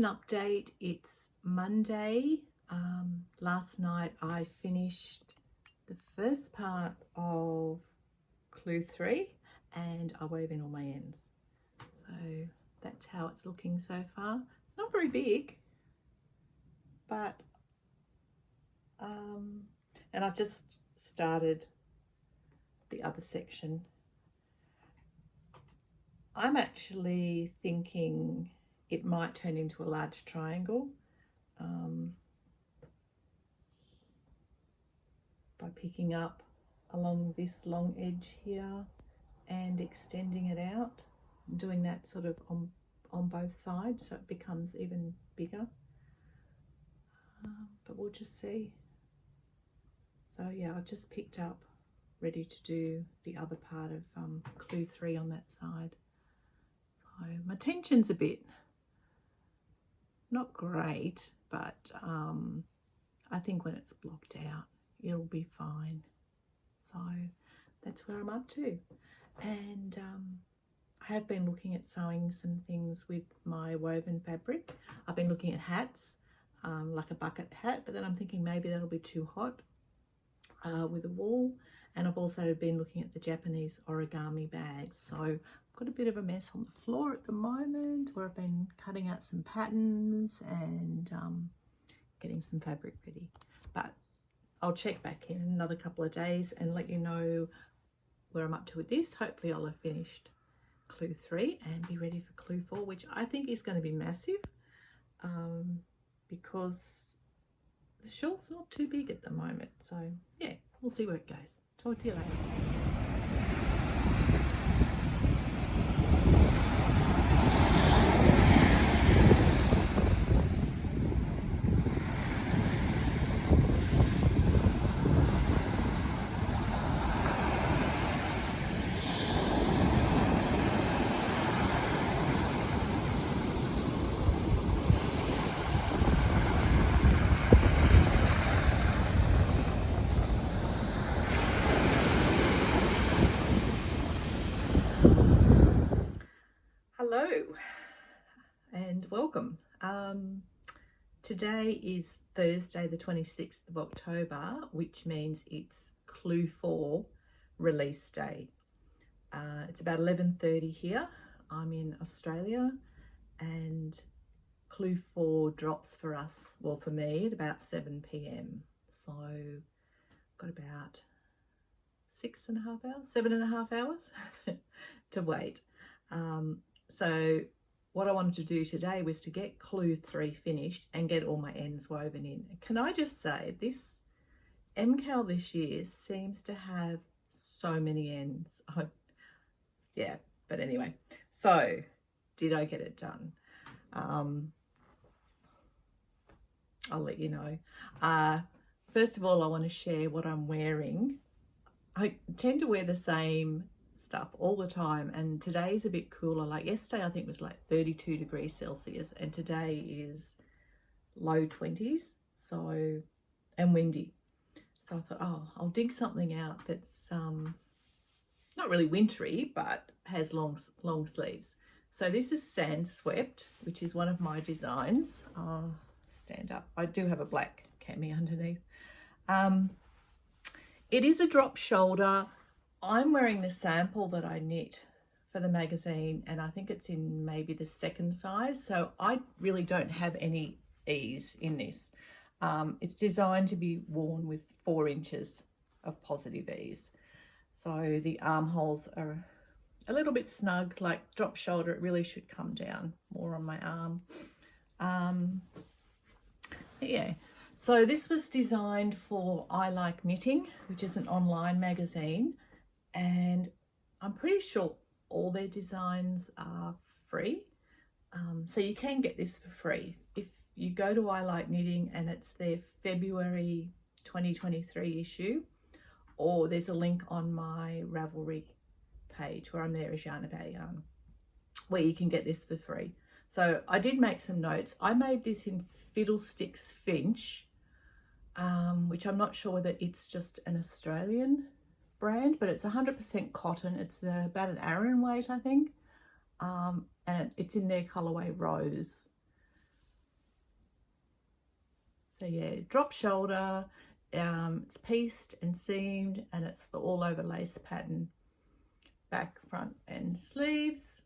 update. It's Monday. Last night I finished the first part of Clue 3 and I wove in all my ends. So that's how it's looking so far. It's not very big, but and I've just started the other section. I'm actually thinking it might turn into a large triangle by picking up along this long edge here and extending it out, doing that sort of on both sides so it becomes even bigger. But we'll just see. So yeah, I've just picked up, ready to do the other part of Clue 3 on that side. So my tension's a bit not great, but I think when it's blocked out it'll be fine. So that's where I'm up to. And I have been looking at sewing some things with my woven fabric. I've been looking at hats, like a bucket hat, but then I'm thinking maybe that'll be too hot with a wool. And I've also been looking at the Japanese origami bags. So I've got a bit of a mess on the floor at the moment where I've been cutting out some patterns and getting some fabric ready. But I'll check back in another couple of days and let you know where I'm up to with this. Hopefully I'll have finished Clue 3 and be ready for Clue 4, which I think is going to be massive because the shawl's not too big at the moment. So yeah, we'll see where it goes. Talk to you later. Hello and welcome. Today is Thursday the 26th of October, which means it's Clue 4 release day. It's about 11:30 here. I'm in Australia and Clue 4 drops for us, well for me, at about 7 p.m. So got about 7.5 hours to wait. So what I wanted to do today was to get Clue 3 finished and get all my ends woven in. Can I just say, this MKAL this year seems to have so many ends. Yeah, but anyway, so did I get it done? I'll let you know. First of all, I want to share what I'm wearing. I tend to wear the same stuff all the time, and today's a bit cooler. Like yesterday I think was like 32 degrees Celsius and today is low 20s, so, and windy. So I thought, oh, I'll dig something out that's not really wintry but has long sleeves. So this is Sand Swept, which is one of my designs. Stand up, I do have a black cami underneath. It is a drop shoulder. I'm wearing the sample that I knit for the magazine and I think it's in maybe the second size, so I really don't have any ease in this. It's designed to be worn with 4 inches of positive ease, so the armholes are a little bit snug. Like drop shoulder, it really should come down more on my arm. Yeah, so this was designed for I Like Knitting, which is an online magazine. And I'm pretty sure all their designs are free. So you can get this for free. If you go to I Like Knitting and it's their February 2023 issue, or there's a link on my Ravelry page where I'm there as Yarn About Yarn, where you can get this for free. So I did make some notes. I made this in Fiddlesticks Finch, which I'm not sure whether it's just an Australian brand, but it's 100% cotton. It's about an Aran weight, I think, and it's in their colorway Rose. So yeah, drop shoulder, it's pieced and seamed, and it's the all over lace pattern, back, front and sleeves.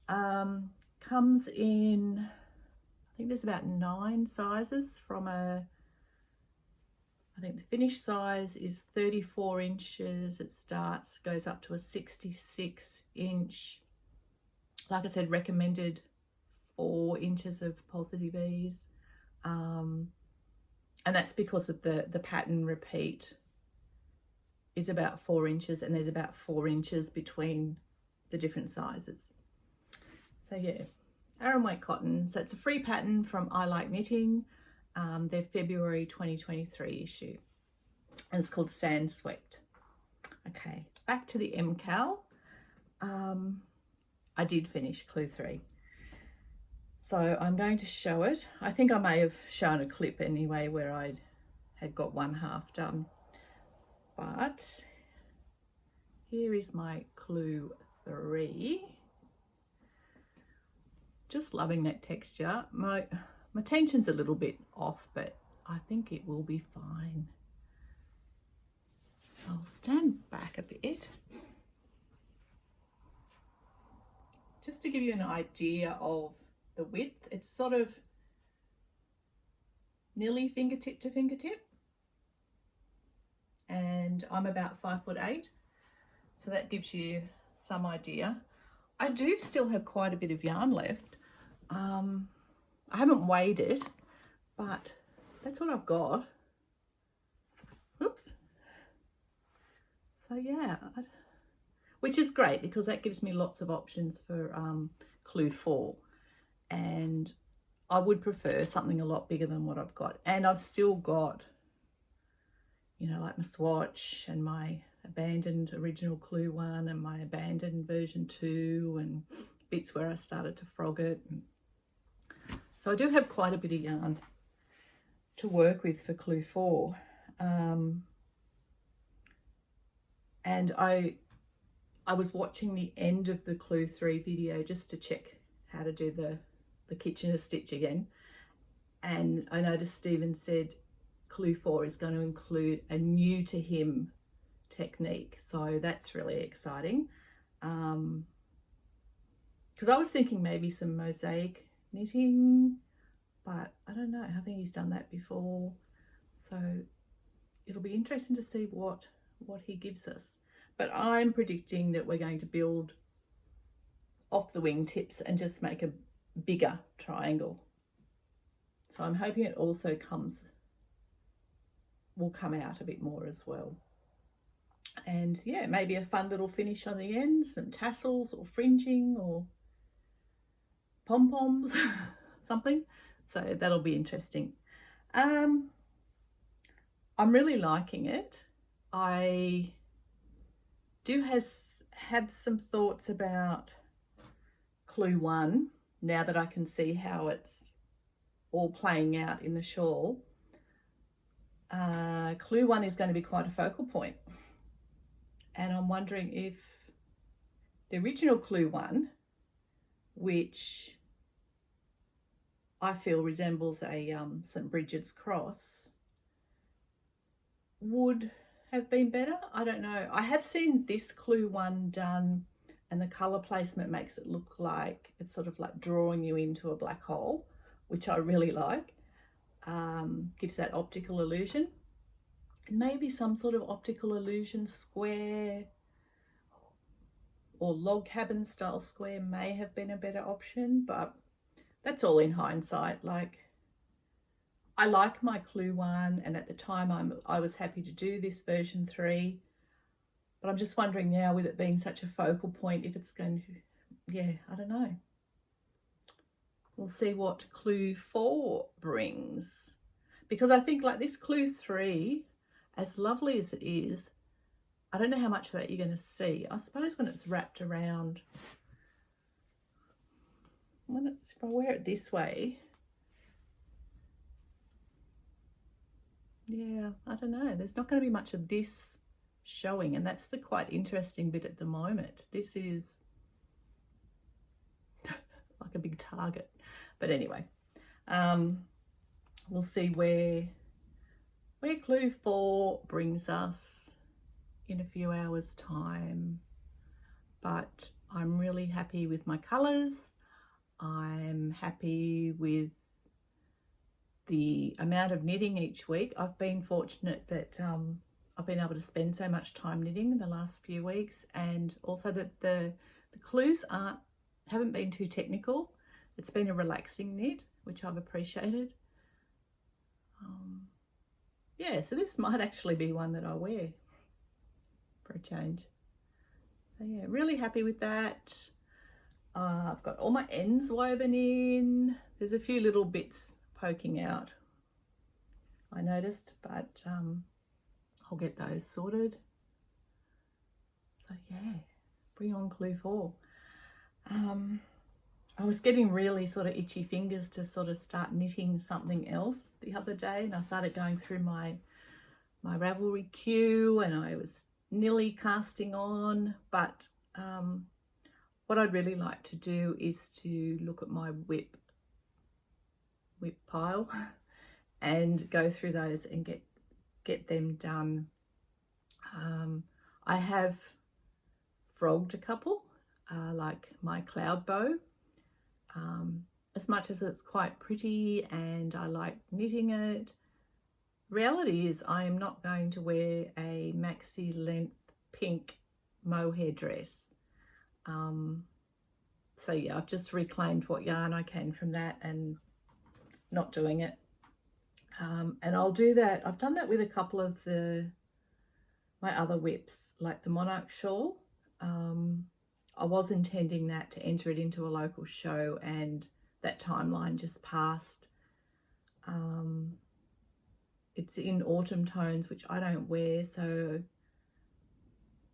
Comes in, I think there's about 9 sizes from I think the finished size is 34 inches. It goes up to a 66 inch. Like I said, recommended 4 inches of positive ease. And that's because of the pattern repeat is about 4 inches, and there's about 4 inches between the different sizes. So yeah, Aran weight cotton. So it's a free pattern from I Like Knitting, their February 2023 issue, and it's called Sand Swept. Okay, back to the MKAL. I did finish Clue 3. So I'm going to show it. I think I may have shown a clip anyway where I had got 1/2 done. But here is my Clue 3. Just loving that texture. My tension's a little bit off, but I think it will be fine. I'll stand back a bit. Just to give you an idea of the width, it's sort of nearly fingertip to fingertip, and I'm about 5'8", so that gives you some idea. I do still have quite a bit of yarn left. I haven't weighed it, but that's what I've got. Oops. So yeah, which is great because that gives me lots of options for Clue 4. And I would prefer something a lot bigger than what I've got. And I've still got, you know, like my swatch and my abandoned original Clue 1 and my abandoned version 2 and bits where I started to frog it. So I do have quite a bit of yarn to work with for Clue 4. And I was watching the end of the Clue 3 video just to check how to do the Kitchener stitch again, and I noticed Stephen said Clue 4 is going to include a new to him technique, so that's really exciting. Because I was thinking maybe some mosaic knitting, but I don't know, I think he's done that before, so it'll be interesting to see what he gives us. But I'm predicting that we're going to build off the wingtips and just make a bigger triangle. So I'm hoping it also will come out a bit more as well. And yeah, maybe a fun little finish on the end, some tassels or fringing or pom-poms, something. So that'll be interesting. I'm really liking it. I do have some thoughts about Clue 1 now that I can see how it's all playing out in the shawl. Clue 1 is going to be quite a focal point, and I'm wondering if the original Clue 1, which I feel resembles a St. Bridget's cross, would have been better. I don't know. I have seen this Clue 1 done, and the colour placement makes it look like it's sort of like drawing you into a black hole, which I really like. Gives that optical illusion. And maybe some sort of optical illusion square or log cabin style square may have been a better option, but that's all in hindsight. Like, I like my Clue 1, and at the time I was happy to do this version 3. But I'm just wondering now, with it being such a focal point, if it's going to, yeah, I don't know. We'll see what Clue 4 brings. Because I think like this Clue 3, as lovely as it is, I don't know how much of that you're going to see. I suppose when it's wrapped around, if I wear it this way, yeah, I don't know. There's not going to be much of this showing, and that's the quite interesting bit at the moment. This is like a big target, but anyway, we'll see where where Clue 4 brings us in a few hours time. But I'm really happy with my colours. I'm happy with the amount of knitting each week. I've been fortunate that I've been able to spend so much time knitting in the last few weeks, and also that the clues haven't been too technical. It's been a relaxing knit, which I've appreciated. Yeah, so this might actually be one that I wear for a change. So yeah, really happy with that. I've got all my ends woven in. There's a few little bits poking out, I noticed, but I'll get those sorted. So yeah, bring on Clue 4. I was getting really sort of itchy fingers to sort of start knitting something else the other day, and I started going through my Ravelry queue, and I was nearly casting on, but what I'd really like to do is to look at my whip pile and go through those and get them done. I have frogged a couple, like my cloud bow. As much as it's quite pretty and I like knitting it, reality is I am not going to wear a maxi length pink mohair dress. So yeah, I've just reclaimed what yarn I can from that and not doing it. And I'll do that. I've done that with a couple of my other whips, like the Monarch shawl. I was intending that to enter it into a local show, and that timeline just passed. It's in autumn tones, which I don't wear, so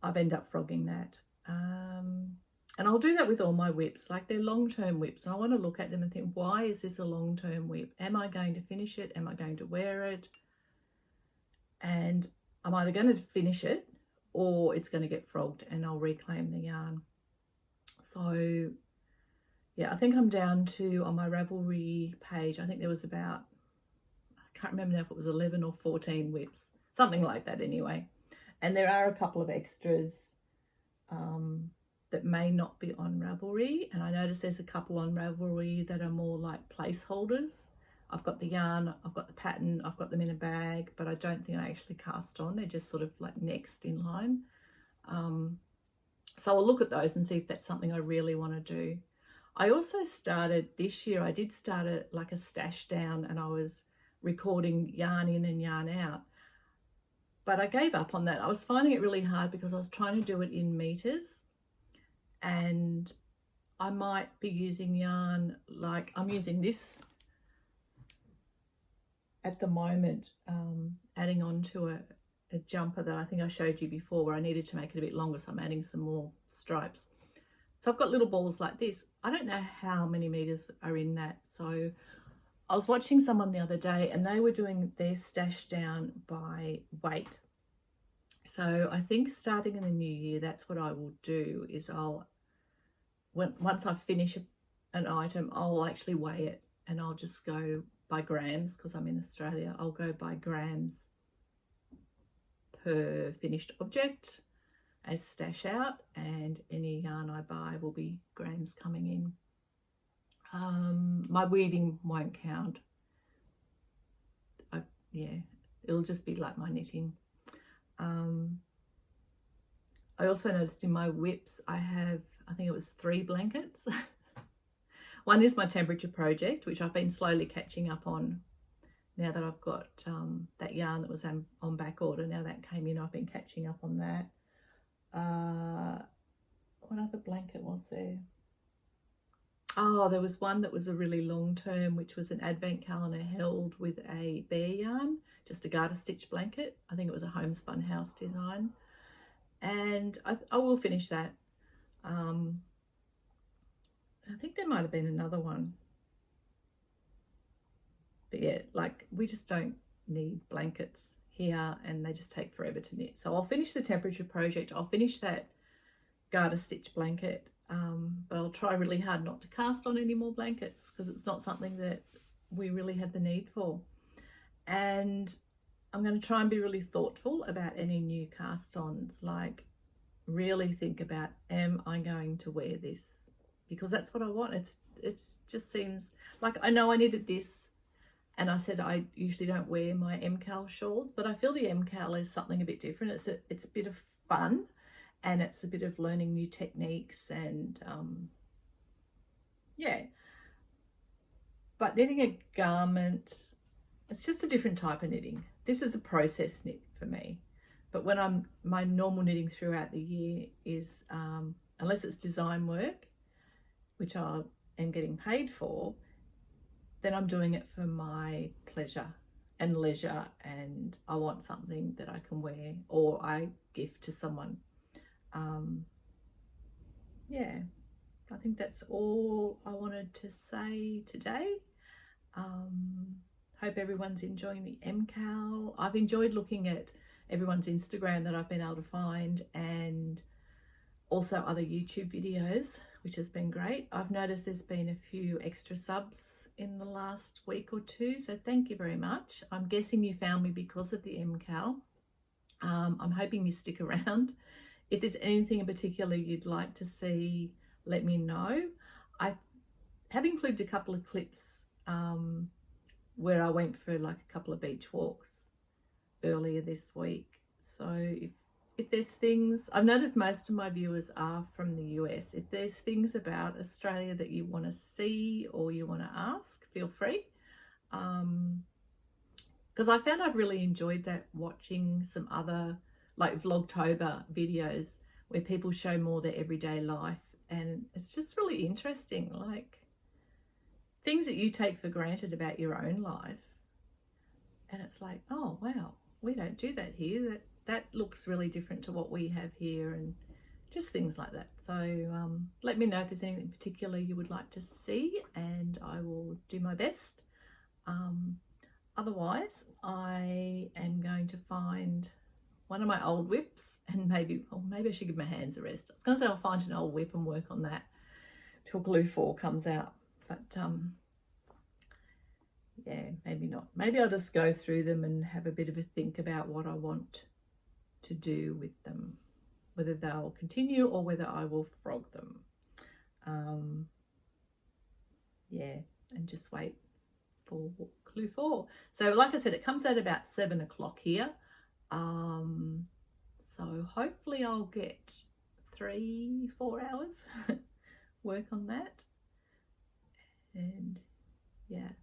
I've ended up frogging that. And I'll do that with all my whips, like they're long-term whips, and I want to look at them and think, why is this a long-term whip? Am I going to finish it? Am I going to wear it? And I'm either going to finish it or it's going to get frogged and I'll reclaim the yarn. So yeah, I think I'm down to, on my Ravelry page, I think there was about, I can't remember now if it was 11 or 14 whips, something like that anyway. And there are a couple of extras that may not be on Ravelry, and I notice there's a couple on Ravelry that are more like placeholders. I've got the yarn, I've got the pattern, I've got them in a bag, but I don't think I actually cast on. They're just sort of like next in line. So I'll look at those and see if that's something I really want to do. I also started this year, I did start like a stash down, and I was recording yarn in and yarn out, but I gave up on that. I was finding it really hard because I was trying to do it in meters, and I might be using yarn, like I'm using this at the moment, adding on to a jumper that I think I showed you before, where I needed to make it a bit longer, so I'm adding some more stripes. So I've got little balls like this. I don't know how many meters are in that. So I was watching someone the other day and they were doing their stash down by weight. So I think starting in the new year, that's what I will do, is once I finish an item, I'll actually weigh it, and I'll just go by grams, because I'm in Australia. I'll go by grams per finished object as stash out, and any yarn I buy will be grams coming in. My weaving won't count. Yeah, it'll just be like my knitting. I also noticed in my whips I have, I think it was 3 blankets. One is my temperature project, which I've been slowly catching up on now that I've got that yarn that was on back order. Now that came in, I've been catching up on that. What other blanket was there? Oh, there was one that was a really long term, which was an advent calendar held with a bear yarn, just a garter stitch blanket. I think it was a homespun house design, and I will finish that. I think there might have been another one, but yeah, like we just don't need blankets here, and they just take forever to knit. So I'll finish the temperature project, I'll finish that garter stitch blanket, but I'll try really hard not to cast on any more blankets, because it's not something that we really had the need for. And I'm going to try and be really thoughtful about any new cast-ons, like really think about, am I going to wear this? Because that's what I want. It's just seems like I know I needed this, and I said I usually don't wear my MKAL shawls, but I feel the MKAL is something a bit different. It's a bit of fun, and it's a bit of learning new techniques, and yeah. But knitting a garment, it's just a different type of knitting. This is a process knit for me. But when my normal knitting throughout the year is, unless it's design work, which I am getting paid for, then I'm doing it for my pleasure and leisure, and I want something that I can wear or I gift to someone. Yeah, I think that's all I wanted to say today. Hope everyone's enjoying the MKAL. I've enjoyed looking at everyone's Instagram that I've been able to find, and also other YouTube videos, which has been great. I've noticed there's been a few extra subs in the last week or two, so thank you very much. I'm guessing you found me because of the MKAL. I'm hoping you stick around. If there's anything in particular you'd like to see, let me know. I have included a couple of clips where I went for like a couple of beach walks earlier this week. So if there's things, I've noticed most of my viewers are from the US. If there's things about Australia that you want to see or you want to ask, feel free. Because I found I've really enjoyed that, watching some other like Vlogtober videos where people show more their everyday life, and it's just really interesting, like things that you take for granted about your own life, and it's like, oh wow, we don't do that here. That looks really different to what we have here, and just things like that. So let me know if there's anything in particular you would like to see, and I will do my best. Otherwise, I am going to find one of my old whips, and maybe I should give my hands a rest. I was going to say I'll find an old whip and work on that till Glue 4 comes out, but yeah, maybe not. Maybe I'll just go through them and have a bit of a think about what I want to do with them, whether they'll continue or whether I will frog them. Yeah, and just wait for Clue 4. So like I said, it comes out about 7 o'clock here. So hopefully I'll get 3-4 hours work on that, and yeah,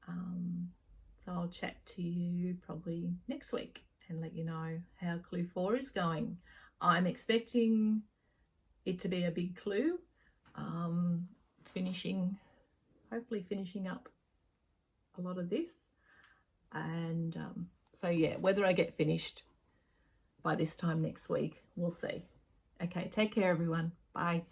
so I'll chat to you probably next week and let you know how Clue 4 is going. I'm expecting it to be a big clue, hopefully finishing up a lot of this, and so yeah, whether I get finished by this time next week, we'll see. Okay, take care everyone. Bye.